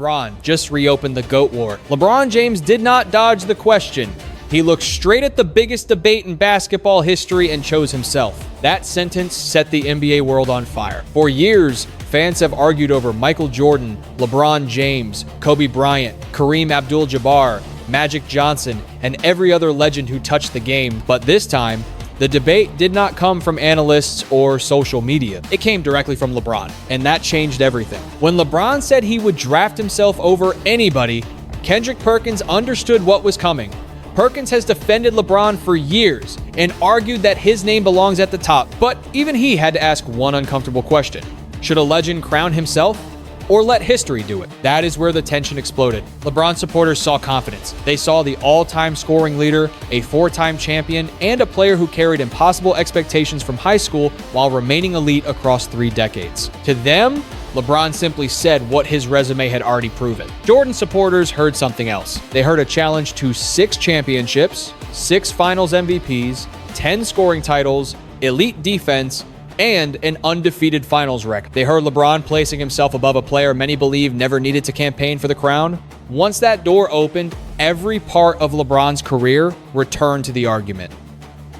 LeBron just reopened the GOAT war. LeBron James did not dodge the question. He looked straight at the biggest debate in basketball history and chose himself. That sentence set the NBA world on fire. For years, fans have argued over Michael Jordan, LeBron James, Kobe Bryant, Kareem Abdul-Jabbar, Magic Johnson, and every other legend who touched the game. But this time, the debate did not come from analysts or social media. It came directly from LeBron, and that changed everything. When LeBron said he would draft himself over anybody, Kendrick Perkins understood what was coming. Perkins has defended LeBron for years and argued that his name belongs at the top, but even he had to ask one uncomfortable question. Should a legend crown himself or let history do it? That is where the tension exploded. LeBron supporters saw confidence. They saw the all-time scoring leader, a four-time champion, and a player who carried impossible expectations from high school while remaining elite across 3 decades. To them, LeBron simply said what his resume had already proven. Jordan supporters heard something else. They heard a challenge to 6 championships, 6 finals MVPs, 10 scoring titles, elite defense, and an undefeated finals record. They heard LeBron placing himself above a player many believe never needed to campaign for the crown. Once that door opened, every part of LeBron's career returned to the argument.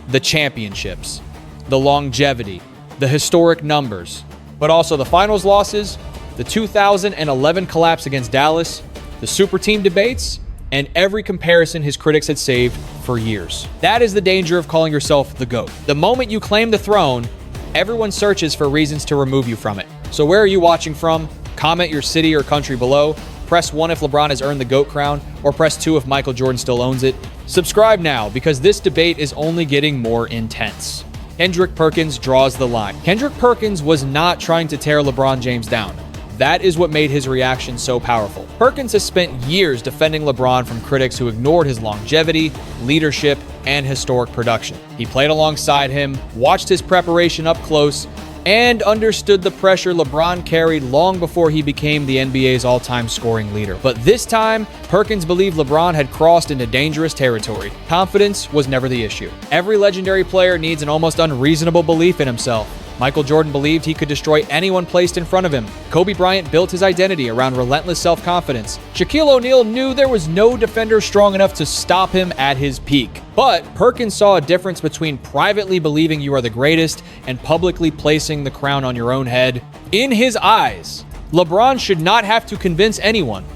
The championships, the longevity, the historic numbers, but also the finals losses, the 2011 collapse against Dallas, the super team debates, and every comparison his critics had saved for years. That is the danger of calling yourself the GOAT. The moment you claim the throne, everyone searches for reasons to remove you from it. So where are you watching from? Comment your city or country below. Press 1 if LeBron has earned the GOAT crown, or press 2 if Michael Jordan still owns it. Subscribe now, because this debate is only getting more intense. Kendrick Perkins draws the line. Kendrick Perkins was not trying to tear LeBron James down. That is what made his reaction so powerful. Perkins has spent years defending LeBron from critics who ignored his longevity, leadership, and historic production. He played alongside him, watched his preparation up close, and understood the pressure LeBron carried long before he became the NBA's all-time scoring leader. But this time, Perkins believed LeBron had crossed into dangerous territory. Confidence was never the issue. Every legendary player needs an almost unreasonable belief in himself. Michael Jordan believed he could destroy anyone placed in front of him. Kobe Bryant built his identity around relentless self-confidence. Shaquille O'Neal knew there was no defender strong enough to stop him at his peak. But Perkins saw a difference between privately believing you are the greatest and publicly placing the crown on your own head. In his eyes, LeBron should not have to convince anyone.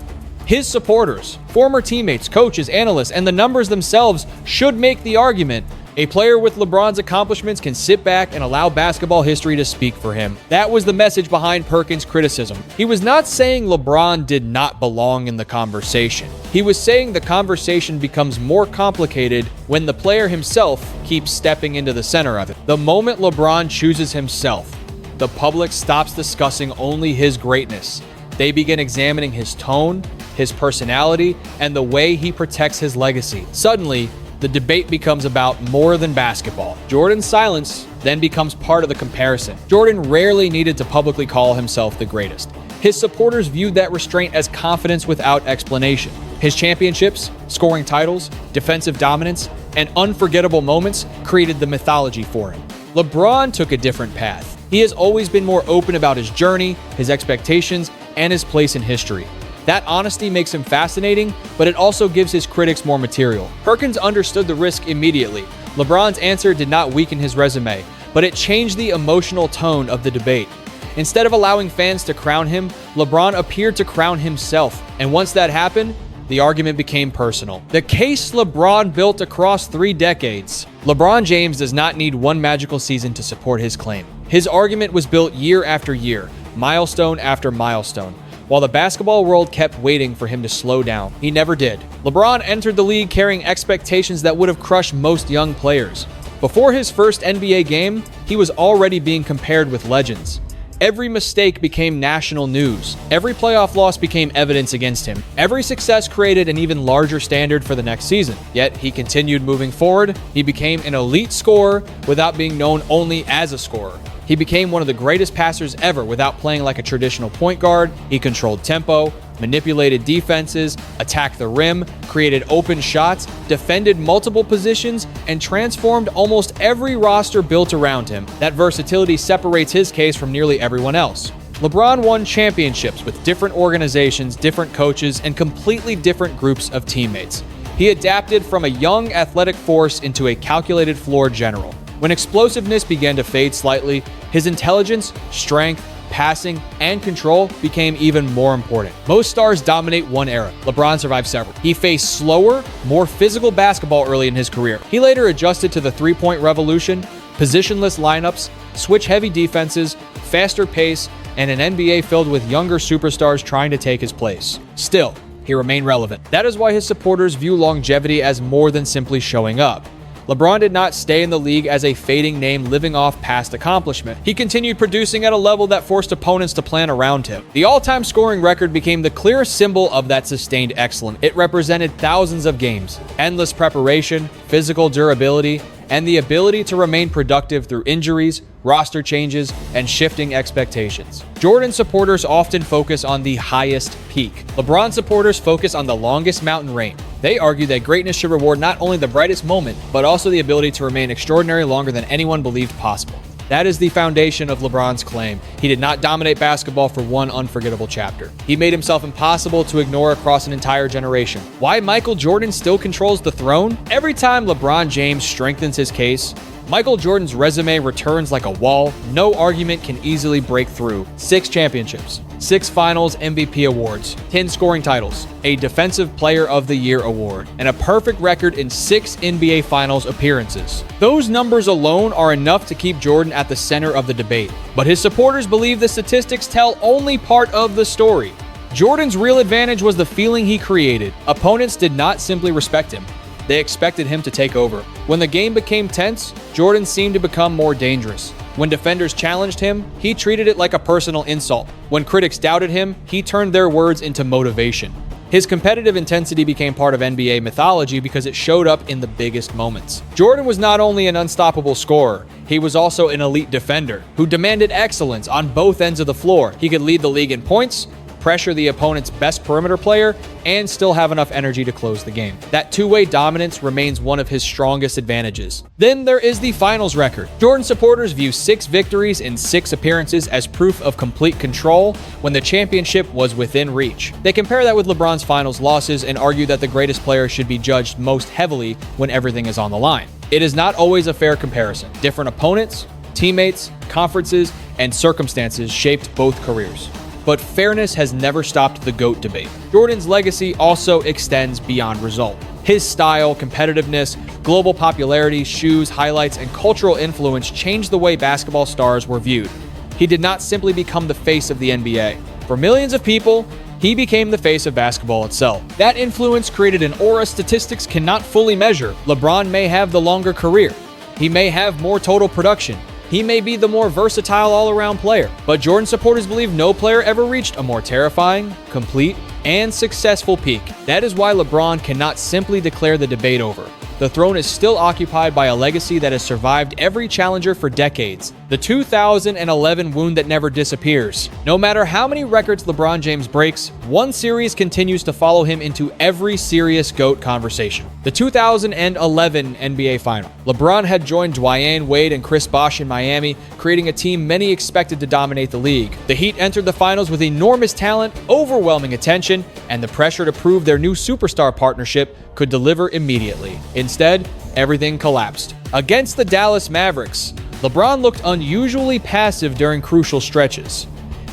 His supporters, former teammates, coaches, analysts, and the numbers themselves should make the argument. A player with LeBron's accomplishments can sit back and allow basketball history to speak for him. That was the message behind Perkins' criticism. He was not saying LeBron did not belong in the conversation. He was saying the conversation becomes more complicated when the player himself keeps stepping into the center of it. The moment LeBron chooses himself, the public stops discussing only his greatness. They begin examining his tone, his personality, and the way he protects his legacy. Suddenly, the debate becomes about more than basketball. Jordan's silence then becomes part of the comparison. Jordan rarely needed to publicly call himself the greatest. His supporters viewed that restraint as confidence without explanation. His championships, scoring titles, defensive dominance, and unforgettable moments created the mythology for him. LeBron took a different path. He has always been more open about his journey, his expectations, and his place in history. That honesty makes him fascinating, but it also gives his critics more material. Perkins understood the risk immediately. LeBron's answer did not weaken his resume, but it changed the emotional tone of the debate. Instead of allowing fans to crown him, LeBron appeared to crown himself. And once that happened, the argument became personal. The case LeBron built across 3 decades. LeBron James does not need one magical season to support his claim. His argument was built year after year, milestone after milestone. While the basketball world kept waiting for him to slow down, he never did. LeBron entered the league carrying expectations that would have crushed most young players. Before his first NBA game, he was already being compared with legends. Every mistake became national news. Every playoff loss became evidence against him. Every success created an even larger standard for the next season. Yet he continued moving forward. He became an elite scorer without being known only as a scorer. He became one of the greatest passers ever without playing like a traditional point guard. He controlled tempo, manipulated defenses, attacked the rim, created open shots, defended multiple positions, and transformed almost every roster built around him. That versatility separates his case from nearly everyone else. LeBron won championships with different organizations, different coaches, and completely different groups of teammates. He adapted from a young athletic force into a calculated floor general. When explosiveness began to fade slightly, his intelligence, strength, passing, and control became even more important. Most stars dominate one era. LeBron survived several. He faced slower, more physical basketball early in his career. He later adjusted to the three-point revolution, positionless lineups, switch-heavy defenses, faster pace, and an NBA filled with younger superstars trying to take his place. Still, he remained relevant. That is why his supporters view longevity as more than simply showing up. LeBron did not stay in the league as a fading name living off past accomplishment. He continued producing at a level that forced opponents to plan around him. The all-time scoring record became the clear symbol of that sustained excellence. It represented thousands of games, endless preparation, physical durability, and the ability to remain productive through injuries, roster changes, and shifting expectations. Jordan supporters often focus on the highest peak. LeBron supporters focus on the longest mountain range. They argue that greatness should reward not only the brightest moment, but also the ability to remain extraordinary longer than anyone believed possible. That is the foundation of LeBron's claim. He did not dominate basketball for one unforgettable chapter. He made himself impossible to ignore across an entire generation. Why Michael Jordan still controls the throne? Every time LeBron James strengthens his case, Michael Jordan's resume returns like a wall. No argument can easily break through. 6 championships, 6 finals MVP awards, 10 scoring titles, a Defensive Player of the Year award, and a perfect record in 6 NBA Finals appearances. Those numbers alone are enough to keep Jordan at the center of the debate. But his supporters believe the statistics tell only part of the story. Jordan's real advantage was the feeling he created. Opponents did not simply respect him. They expected him to take over. When the game became tense, Jordan seemed to become more dangerous. When defenders challenged him, he treated it like a personal insult. When critics doubted him, he turned their words into motivation. His competitive intensity became part of NBA mythology because it showed up in the biggest moments. Jordan was not only an unstoppable scorer, he was also an elite defender who demanded excellence on both ends of the floor. He could lead the league in points, pressure the opponent's best perimeter player, and still have enough energy to close the game. That two-way dominance remains one of his strongest advantages. Then there is the finals record. Jordan supporters view 6 victories in 6 appearances as proof of complete control when the championship was within reach. They compare that with LeBron's finals losses and argue that the greatest player should be judged most heavily when everything is on the line. It is not always a fair comparison. Different opponents, teammates, conferences, and circumstances shaped both careers. But fairness has never stopped the GOAT debate. Jordan's legacy also extends beyond result. His style, competitiveness, global popularity, shoes, highlights, and cultural influence changed the way basketball stars were viewed. He did not simply become the face of the NBA. For millions of people, he became the face of basketball itself. That influence created an aura statistics cannot fully measure. LeBron may have the longer career. He may have more total production. He may be the more versatile all-around player, but Jordan supporters believe no player ever reached a more terrifying, complete, and successful peak. That is why LeBron cannot simply declare the debate over. The throne is still occupied by a legacy that has survived every challenger for decades. The 2011 wound that never disappears. No matter how many records LeBron James breaks, one series continues to follow him into every serious GOAT conversation. The 2011 NBA Final. LeBron had joined Dwyane Wade and Chris Bosh in Miami, creating a team many expected to dominate the league. The Heat entered the finals with enormous talent, overwhelming attention, and the pressure to prove their new superstar partnership could deliver immediately. Instead, everything collapsed. Against the Dallas Mavericks, LeBron looked unusually passive during crucial stretches.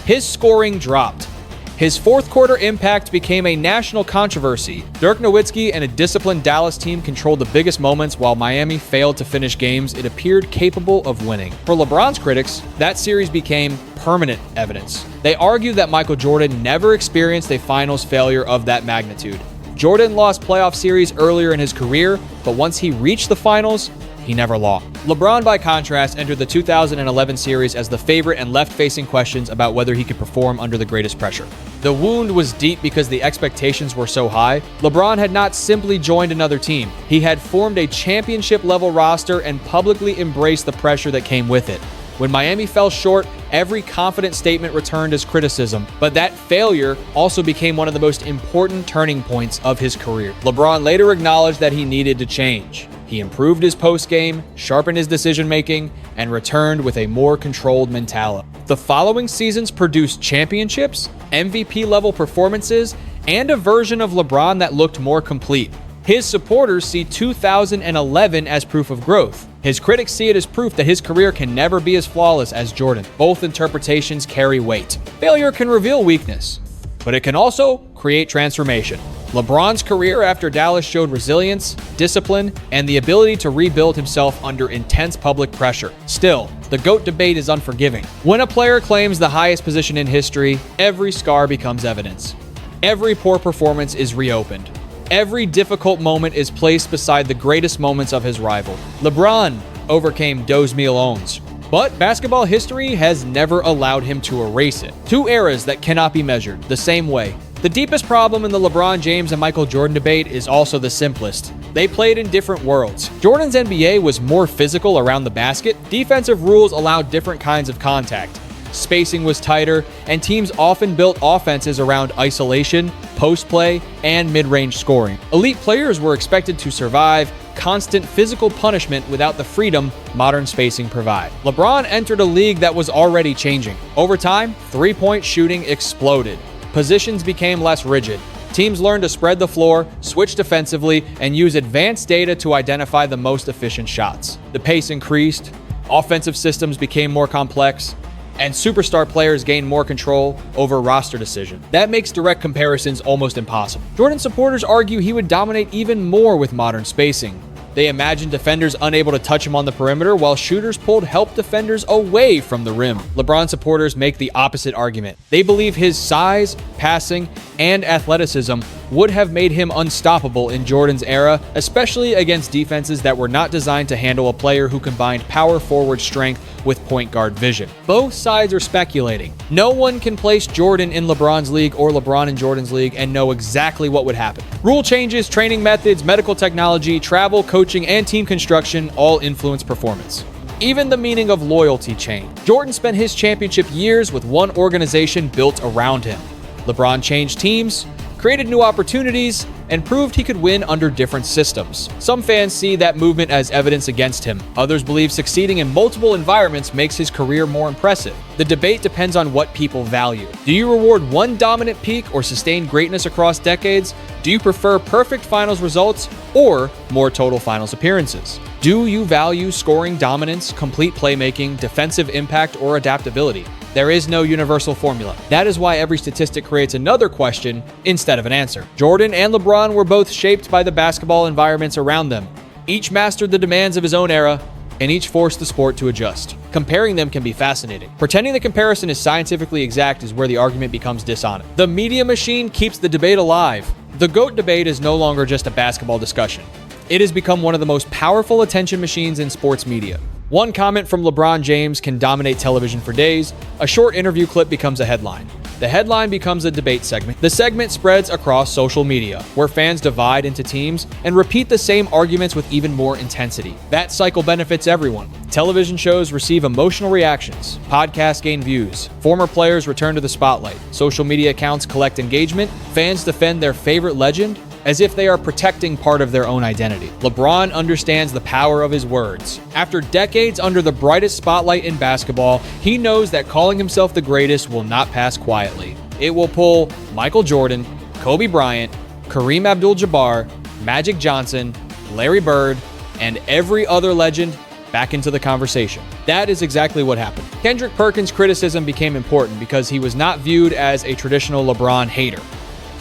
His scoring dropped. His fourth quarter impact became a national controversy. Dirk Nowitzki and a disciplined Dallas team controlled the biggest moments while Miami failed to finish games it appeared capable of winning. For LeBron's critics, that series became permanent evidence. They argue that Michael Jordan never experienced a finals failure of that magnitude. Jordan lost playoff series earlier in his career, but once he reached the finals, he never lost. LeBron, by contrast, entered the 2011 series as the favorite and left facing questions about whether he could perform under the greatest pressure. The wound was deep because the expectations were so high. LeBron had not simply joined another team. He had formed a championship-level roster and publicly embraced the pressure that came with it. When Miami fell short, every confident statement returned as criticism, but that failure also became one of the most important turning points of his career. LeBron later acknowledged that he needed to change. He improved his post-game, sharpened his decision-making, and returned with a more controlled mentality. The following seasons produced championships, MVP-level performances, and a version of LeBron that looked more complete. His supporters see 2011 as proof of growth. His critics see it as proof that his career can never be as flawless as Jordan. Both interpretations carry weight. Failure can reveal weakness, but it can also create transformation. LeBron's career after Dallas showed resilience, discipline, and the ability to rebuild himself under intense public pressure. Still, the GOAT debate is unforgiving. When a player claims the highest position in history, every scar becomes evidence. Every poor performance is reopened. Every difficult moment is placed beside the greatest moments of his rival. LeBron overcame those Milones, but basketball history has never allowed him to erase it. Two eras that cannot be measured the same way. The deepest problem in the LeBron James and Michael Jordan debate is also the simplest. They played in different worlds. Jordan's NBA was more physical around the basket. Defensive rules allowed different kinds of contact. Spacing was tighter, and teams often built offenses around isolation, post play, and mid-range scoring. Elite players were expected to survive constant physical punishment without the freedom modern spacing provides. LeBron entered a league that was already changing. Over time, three-point shooting exploded. Positions became less rigid. Teams learned to spread the floor, switch defensively, and use advanced data to identify the most efficient shots. The pace increased, offensive systems became more complex, and superstar players gain more control over roster decisions. That makes direct comparisons almost impossible. Jordan supporters argue he would dominate even more with modern spacing. They imagined defenders unable to touch him on the perimeter, while shooters pulled help defenders away from the rim. LeBron supporters make the opposite argument. They believe his size, passing, and athleticism would have made him unstoppable in Jordan's era, especially against defenses that were not designed to handle a player who combined power forward strength with point guard vision. Both sides are speculating. No one can place Jordan in LeBron's league or LeBron in Jordan's league and know exactly what would happen. Rule changes, training methods, medical technology, travel, coaching, and team construction all influence performance. Even the meaning of loyalty changed. Jordan spent his championship years with one organization built around him. LeBron changed teams, created new opportunities, and proved he could win under different systems. Some fans see that movement as evidence against him. Others believe succeeding in multiple environments makes his career more impressive. The debate depends on what people value. Do you reward one dominant peak or sustained greatness across decades? Do you prefer perfect finals results or more total finals appearances? Do you value scoring dominance, complete playmaking, defensive impact, or adaptability? There is no universal formula. That is why every statistic creates another question instead of an answer. Jordan and LeBron were both shaped by the basketball environments around them. Each mastered the demands of his own era, and each forced the sport to adjust. Comparing them can be fascinating. Pretending the comparison is scientifically exact is where the argument becomes dishonest. The media machine keeps the debate alive. The GOAT debate is no longer just a basketball discussion. It has become one of the most powerful attention machines in sports media. One comment from LeBron James can dominate television for days. A short interview clip becomes a headline. The headline becomes a debate segment. The segment spreads across social media, where fans divide into teams and repeat the same arguments with even more intensity. That cycle benefits everyone. Television shows receive emotional reactions. Podcasts gain views. Former players return to the spotlight. Social media accounts collect engagement. Fans defend their favorite legend as if they are protecting part of their own identity. LeBron understands the power of his words. After decades under the brightest spotlight in basketball, he knows that calling himself the greatest will not pass quietly. It will pull Michael Jordan, Kobe Bryant, Kareem Abdul-Jabbar, Magic Johnson, Larry Bird, and every other legend back into the conversation. That is exactly what happened. Kendrick Perkins' criticism became important because he was not viewed as a traditional LeBron hater.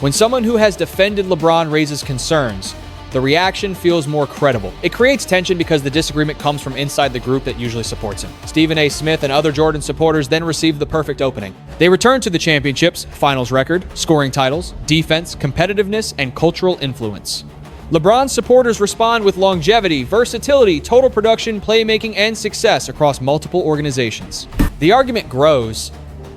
When someone who has defended LeBron raises concerns, the reaction feels more credible. It creates tension because the disagreement comes from inside the group that usually supports him. Stephen A. Smith and other Jordan supporters then received the perfect opening. They returned to the championships, finals record, scoring titles, defense, competitiveness, and cultural influence. LeBron's supporters respond with longevity, versatility, total production, playmaking, and success across multiple organizations. The argument grows,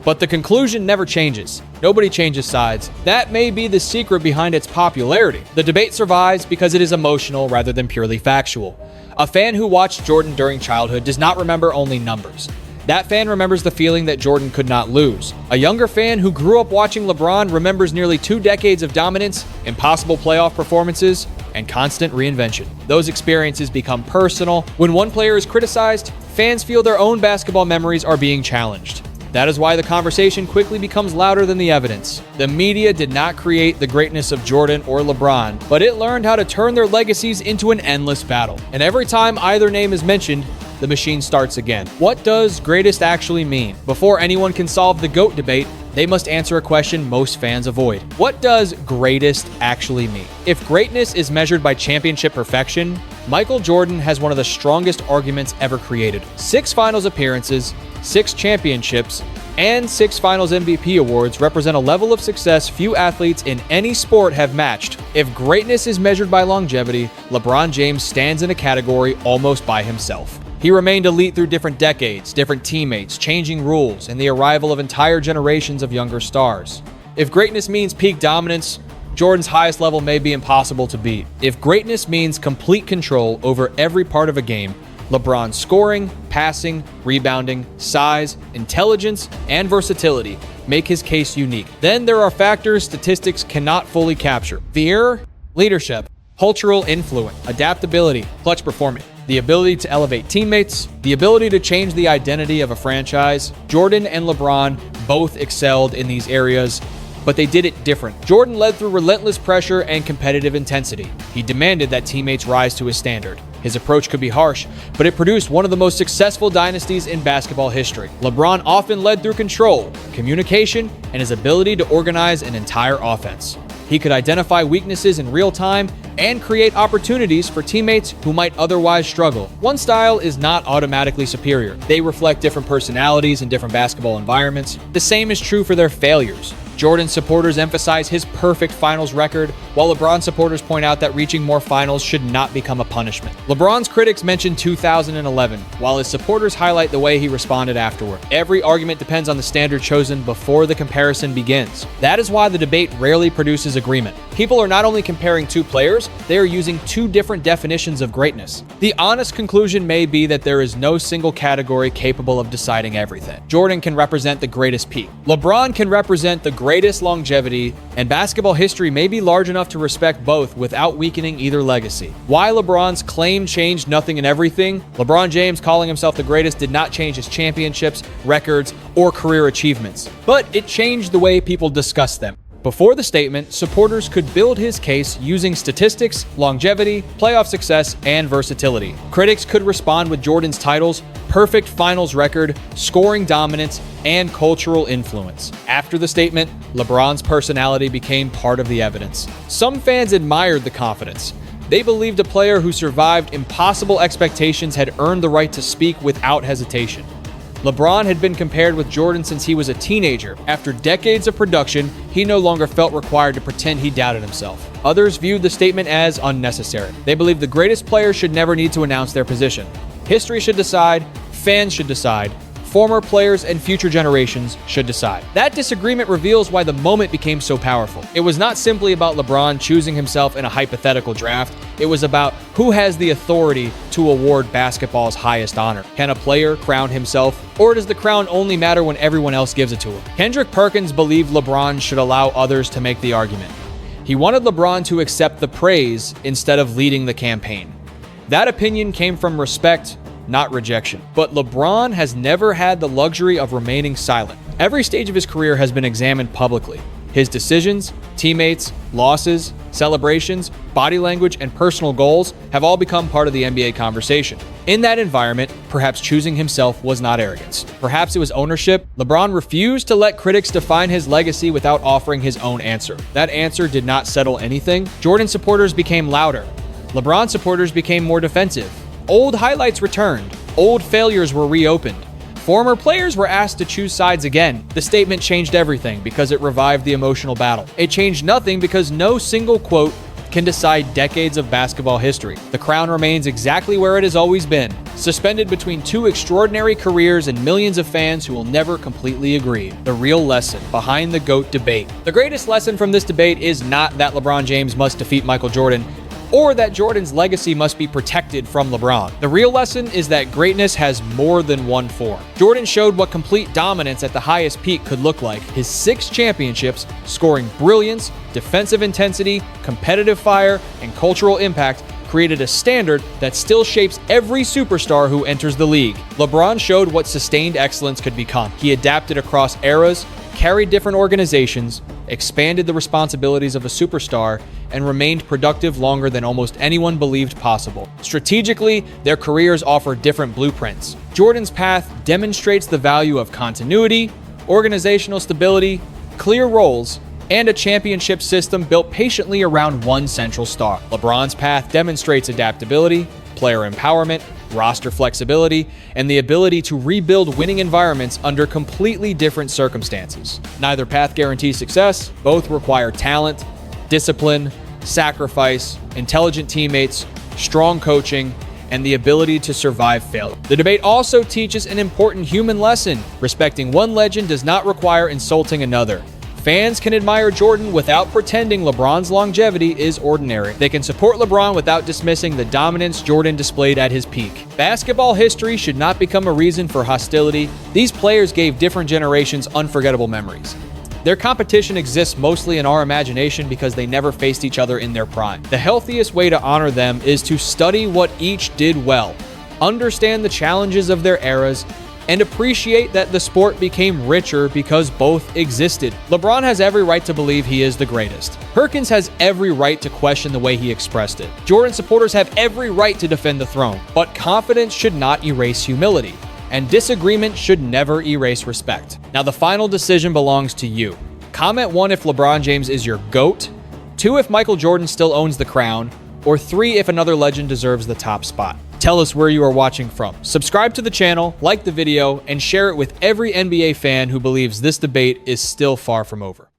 but the conclusion never changes. Nobody changes sides. That may be the secret behind its popularity. The debate survives because it is emotional rather than purely factual. A fan who watched Jordan during childhood does not remember only numbers. That fan remembers the feeling that Jordan could not lose. A younger fan who grew up watching LeBron remembers nearly 2 decades of dominance, impossible playoff performances, and constant reinvention. Those experiences become personal. When one player is criticized, fans feel their own basketball memories are being challenged. That is why the conversation quickly becomes louder than the evidence. The media did not create the greatness of Jordan or LeBron, but it learned how to turn their legacies into an endless battle. And every time either name is mentioned, the machine starts again. What does greatest actually mean? Before anyone can solve the GOAT debate, they must answer a question most fans avoid. What does greatest actually mean? If greatness is measured by championship perfection, Michael Jordan has one of the strongest arguments ever created. 6 finals appearances, 6 championships, and 6 finals MVP awards represent a level of success few athletes in any sport have matched. If greatness is measured by longevity, LeBron James stands in a category almost by himself. He remained elite through different decades, different teammates, changing rules, and the arrival of entire generations of younger stars. If greatness means peak dominance, Jordan's highest level may be impossible to beat. If greatness means complete control over every part of a game, LeBron's scoring, passing, rebounding, size, intelligence, and versatility make his case unique. Then there are factors statistics cannot fully capture. Fear, leadership, cultural influence, adaptability, clutch performance, the ability to elevate teammates, the ability to change the identity of a franchise. Jordan and LeBron both excelled in these areas, but they did it different. Jordan led through relentless pressure and competitive intensity. He demanded that teammates rise to his standard. His approach could be harsh, but it produced one of the most successful dynasties in basketball history. LeBron often led through control, communication, and his ability to organize an entire offense. He could identify weaknesses in real time and create opportunities for teammates who might otherwise struggle. One style is not automatically superior. They reflect different personalities in different basketball environments. The same is true for their failures. Jordan supporters emphasize his perfect finals record, while LeBron supporters point out that reaching more finals should not become a punishment. LeBron's critics mention 2011, while his supporters highlight the way he responded afterward. Every argument depends on the standard chosen before the comparison begins. That is why the debate rarely produces agreement. People are not only comparing 2 players, they are using 2 different definitions of greatness. The honest conclusion may be that there is no single category capable of deciding everything. Jordan can represent the greatest peak. LeBron can represent the greatest longevity, and basketball history may be large enough to respect both without weakening either legacy. Why LeBron's claim changed nothing and everything? LeBron James calling himself the greatest did not change his championships, records, or career achievements, but it changed the way people discuss them. Before the statement, supporters could build his case using statistics, longevity, playoff success, and versatility. Critics could respond with Jordan's titles, perfect finals record, scoring dominance, and cultural influence. After the statement, LeBron's personality became part of the evidence. Some fans admired the confidence. They believed a player who survived impossible expectations had earned the right to speak without hesitation. LeBron had been compared with Jordan since he was a teenager. After decades of production, he no longer felt required to pretend he doubted himself. Others viewed the statement as unnecessary. They believed the greatest player should never need to announce their position. History should decide, fans should decide, former players and future generations should decide. That disagreement reveals why the moment became so powerful. It was not simply about LeBron choosing himself in a hypothetical draft. It was about who has the authority to award basketball's highest honor. Can a player crown himself, or does the crown only matter when everyone else gives it to him? Kendrick Perkins believed LeBron should allow others to make the argument. He wanted LeBron to accept the praise instead of leading the campaign. That opinion came from respect, not rejection. But LeBron has never had the luxury of remaining silent. Every stage of his career has been examined publicly. His decisions, teammates, losses, celebrations, body language, and personal goals have all become part of the NBA conversation. In that environment, perhaps choosing himself was not arrogance. Perhaps it was ownership. LeBron refused to let critics define his legacy without offering his own answer. That answer did not settle anything. Jordan supporters became louder. LeBron supporters became more defensive. Old highlights returned. Old failures were reopened. Former players were asked to choose sides again. The statement changed everything because it revived the emotional battle. It changed nothing because no single quote can decide decades of basketball history. The crown remains exactly where it has always been, suspended between 2 extraordinary careers and millions of fans who will never completely agree. The real lesson behind the GOAT debate. The greatest lesson from this debate is not that LeBron James must defeat Michael Jordan, or that Jordan's legacy must be protected from LeBron. The real lesson is that greatness has more than one form. Jordan showed what complete dominance at the highest peak could look like. His 6 championships, scoring brilliance, defensive intensity, competitive fire, and cultural impact, created a standard that still shapes every superstar who enters the league. LeBron showed what sustained excellence could become. He adapted across eras, carried different organizations, expanded the responsibilities of a superstar, and remained productive longer than almost anyone believed possible. Strategically, their careers offer different blueprints. Jordan's path demonstrates the value of continuity, organizational stability, clear roles, and a championship system built patiently around one central star. LeBron's path demonstrates adaptability, player empowerment, roster flexibility, and the ability to rebuild winning environments under completely different circumstances. Neither path guarantees success. Both require talent, discipline, sacrifice, intelligent teammates, strong coaching, and the ability to survive failure. The debate also teaches an important human lesson. Respecting one legend does not require insulting another. Fans can admire Jordan without pretending LeBron's longevity is ordinary. They can support LeBron without dismissing the dominance Jordan displayed at his peak. Basketball history should not become a reason for hostility. These players gave different generations unforgettable memories. Their competition exists mostly in our imagination because they never faced each other in their prime. The healthiest way to honor them is to study what each did well, understand the challenges of their eras, and appreciate that the sport became richer because both existed. LeBron has every right to believe he is the greatest. Perkins has every right to question the way he expressed it. Jordan supporters have every right to defend the throne, but confidence should not erase humility, and disagreement should never erase respect. Now, the final decision belongs to you. Comment 1 if LeBron James is your GOAT, 2 if Michael Jordan still owns the crown, or 3 if another legend deserves the top spot. Tell us where you are watching from. Subscribe to the channel, like the video, and share it with every NBA fan who believes this debate is still far from over.